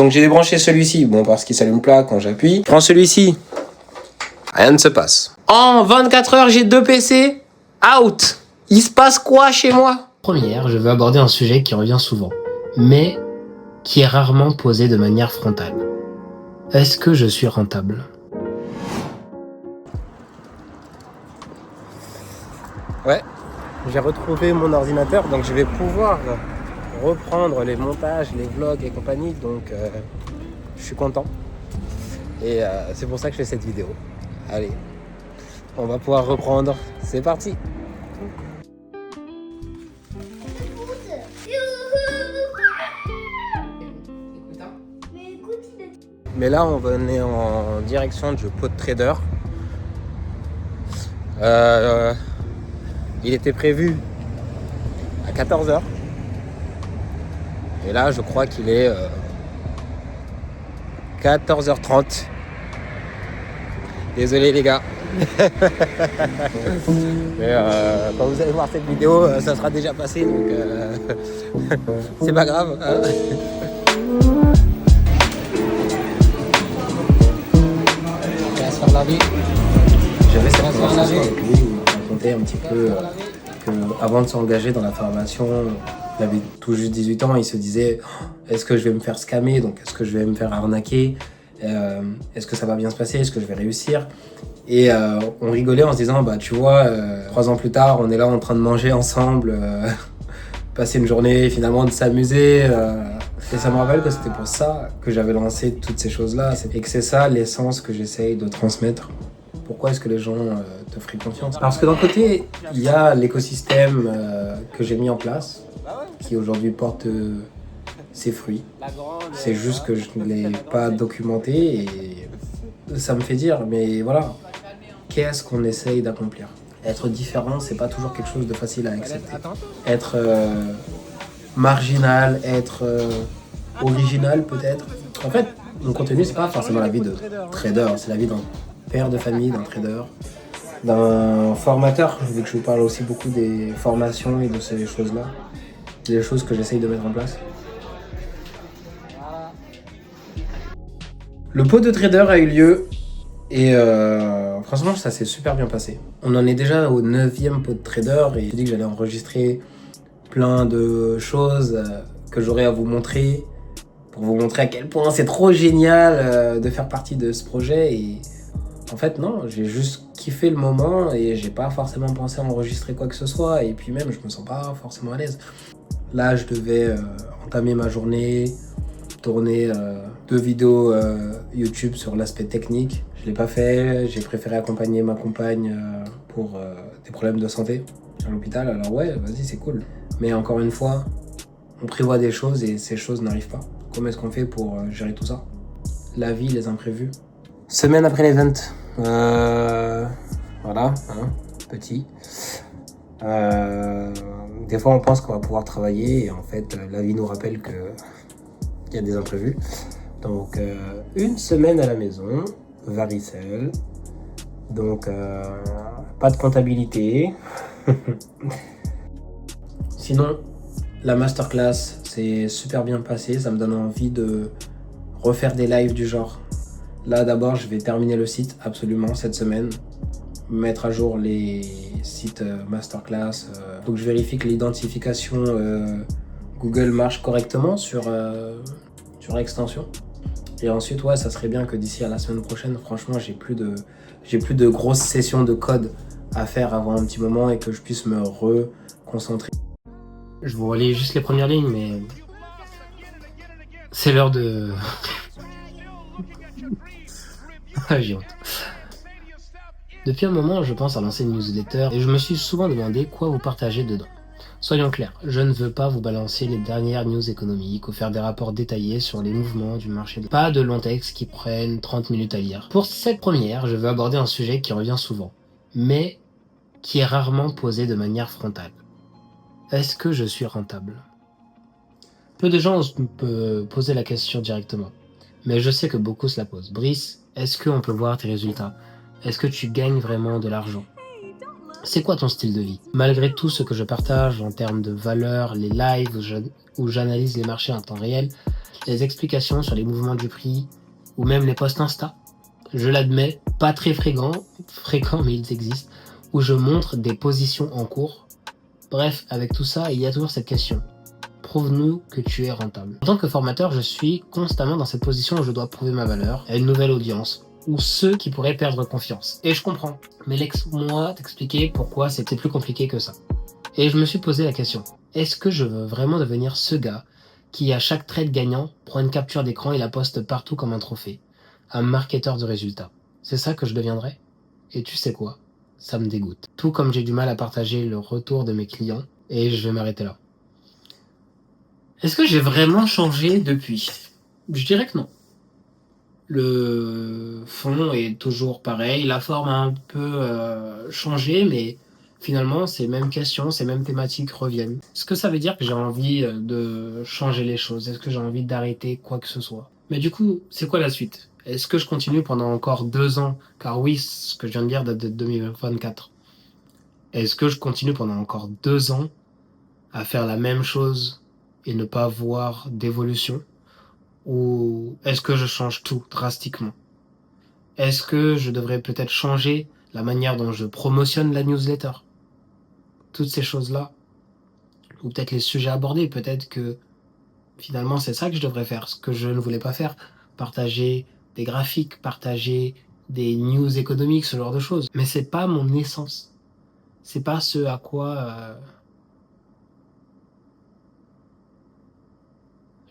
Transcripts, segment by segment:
Donc j'ai débranché celui-ci, bon parce qu'il s'allume pas quand j'appuie. Je prends celui-ci, rien ne se passe. En 24 heures, j'ai 2 PC, out. Il se passe quoi chez moi? Première, je veux aborder un sujet qui revient souvent, mais qui est rarement posé de manière frontale. Est-ce que je suis rentable? Ouais, j'ai retrouvé mon ordinateur, donc je vais pouvoir reprendre les montages, les vlogs et compagnie, donc je suis content. Et c'est pour ça que je fais cette vidéo. Allez, on va pouvoir reprendre, c'est parti. Mais là, on est en direction du pot de trader. Il était prévu à 14h. Et là, je crois qu'il est 14h30. Désolé les gars. Mais quand vous allez voir cette vidéo, ça sera déjà passé. Donc c'est pas grave. Hein. J'avais cette conversation avec lui où il racontait un petit peu qu'avant de s'engager dans la formation, il avait tout juste 18 ans, il se disait est-ce que je vais me faire scammer, donc est-ce que je vais me faire arnaquer, est-ce que ça va bien se passer, est-ce que je vais réussir. Et on rigolait en se disant bah tu vois 3 ans plus tard on est là en train de manger ensemble, passer une journée finalement de s'amuser. Et ça me rappelle que c'était pour ça que j'avais lancé toutes ces choses-là. Et que c'est ça l'essence que j'essaye de transmettre. Pourquoi est-ce que les gens te feraient confiance? Parce que d'un côté, il y a l'écosystème que j'ai mis en place, qui aujourd'hui porte ses fruits. C'est juste que je ne l'ai pas documenté et ça me fait dire, mais voilà, qu'est-ce qu'on essaye d'accomplir? Être différent, c'est pas toujours quelque chose de facile à accepter. Être marginal, être original peut-être. En fait, mon contenu, c'est pas forcément la vie de trader, c'est la vie d'un père de famille, d'un trader, d'un formateur, vu que je vous parle aussi beaucoup des formations et de ces choses-là. C'est des choses que j'essaye de mettre en place. Le pot de trader a eu lieu et franchement, ça s'est super bien passé. On en est déjà au 9e pot de trader et j'ai dit que j'allais enregistrer plein de choses que j'aurais à vous montrer pour vous montrer à quel point c'est trop génial de faire partie de ce projet. Et en fait, non, j'ai juste kiffé le moment et j'ai pas forcément pensé à enregistrer quoi que ce soit. Et puis même, je me sens pas forcément à l'aise. Là, je devais entamer ma journée, tourner 2 vidéos YouTube sur l'aspect technique. Je l'ai pas fait, j'ai préféré accompagner ma compagne pour des problèmes de santé à l'hôpital. Alors ouais, vas-y, c'est cool. Mais encore une fois, on prévoit des choses et ces choses n'arrivent pas. Comment est-ce qu'on fait pour gérer tout ça? La vie, les imprévus. Semaine après l'event, voilà, hein, petit. Des fois, on pense qu'on va pouvoir travailler et en fait, la vie nous rappelle qu'il y a des imprévus. Donc, une semaine à la maison, varicelle. Donc, pas de comptabilité. Sinon, la masterclass s'est super bien passée. Ça me donne envie de refaire des lives du genre. Là, d'abord, je vais terminer le site absolument cette semaine. Mettre à jour les sites masterclass. Faut que je vérifie que l'identification Google marche correctement sur l'extension. Et ensuite, ouais, ça serait bien que d'ici à la semaine prochaine, franchement, j'ai plus de grosses sessions de code à faire avant un petit moment et que je puisse me reconcentrer. Je vous relis juste les premières lignes, mais c'est l'heure de... J'ai honte. Depuis un moment, je pense à lancer une newsletter et je me suis souvent demandé quoi vous partager dedans. Soyons clairs, je ne veux pas vous balancer les dernières news économiques ou faire des rapports détaillés sur les mouvements du marché. Pas de longs textes qui prennent 30 minutes à lire. Pour cette première, je veux aborder un sujet qui revient souvent, mais qui est rarement posé de manière frontale. Est-ce que je suis rentable? Peu de gens osent me poser la question directement, mais je sais que beaucoup se la posent. Brice, est-ce qu'on peut voir tes résultats? Est-ce que tu gagnes vraiment de l'argent? C'est quoi ton style de vie? Malgré tout ce que je partage en termes de valeur, les lives où j'analyse les marchés en temps réel, les explications sur les mouvements du prix ou même les posts Insta, je l'admets, pas très fréquents mais ils existent, où je montre des positions en cours. Bref, avec tout ça, il y a toujours cette question. Prouve-nous que tu es rentable. En tant que formateur, je suis constamment dans cette position où je dois prouver ma valeur à une nouvelle audience ou ceux qui pourraient perdre confiance. Et je comprends, mais laisse-moi t'expliquer pourquoi c'était plus compliqué que ça. Et je me suis posé la question, est-ce que je veux vraiment devenir ce gars qui, à chaque trade gagnant, prend une capture d'écran et la poste partout comme un trophée? Un marketeur de résultats. C'est ça que je deviendrai? Et tu sais quoi? Ça me dégoûte. Tout comme j'ai du mal à partager le retour de mes clients, et je vais m'arrêter là. Est-ce que j'ai vraiment changé depuis? Je dirais que non. Le fond est toujours pareil, la forme a un peu changé, mais finalement ces mêmes questions, ces mêmes thématiques reviennent. Est-ce que ça veut dire que j'ai envie de changer les choses? Est-ce que j'ai envie d'arrêter quoi que ce soit? Mais du coup, c'est quoi la suite? Est-ce que je continue pendant encore 2 ans? Car oui, ce que je viens de dire date de 2024. Est-ce que je continue pendant encore 2 ans à faire la même chose et ne pas voir d'évolution? Ou est-ce que je change tout drastiquement? Est-ce que je devrais peut-être changer la manière dont je promotionne la newsletter? Toutes ces choses-là. Ou peut-être les sujets abordés. Peut-être que finalement c'est ça que je devrais faire. Ce que je ne voulais pas faire. Partager des graphiques, partager des news économiques, ce genre de choses. Mais c'est pas mon essence. C'est pas ce à quoi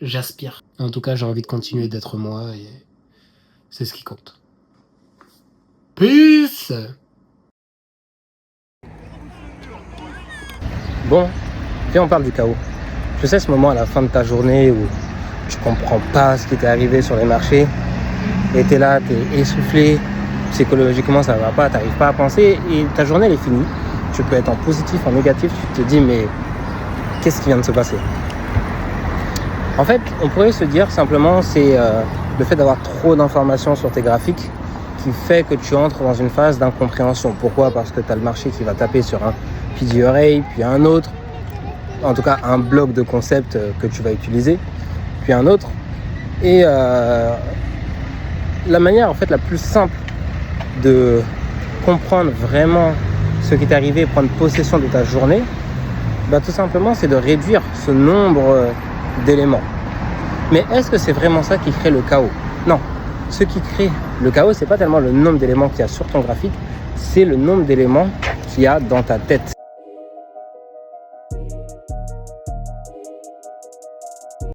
j'aspire. En tout cas, j'ai envie de continuer d'être moi et c'est ce qui compte. Peace! Bon, viens on parle du chaos. Je sais ce moment à la fin de ta journée où tu comprends pas ce qui t'est arrivé sur les marchés et t'es là, t'es essoufflé, psychologiquement ça va pas, t'arrives pas à penser et ta journée elle est finie. Tu peux être en positif, en négatif, tu te dis mais qu'est-ce qui vient de se passer? En fait, on pourrait se dire simplement c'est le fait d'avoir trop d'informations sur tes graphiques qui fait que tu entres dans une phase d'incompréhension. Pourquoi? Parce que tu as le marché qui va taper sur un PDRA, puis un autre, en tout cas un bloc de concepts que tu vas utiliser, puis un autre. Et la manière en fait la plus simple de comprendre vraiment ce qui t'est arrivé et prendre possession de ta journée, tout simplement c'est de réduire ce nombre d'éléments. Mais est-ce que c'est vraiment ça qui crée le chaos? Non. Ce qui crée le chaos, c'est pas tellement le nombre d'éléments qu'il y a sur ton graphique, c'est le nombre d'éléments qu'il y a dans ta tête.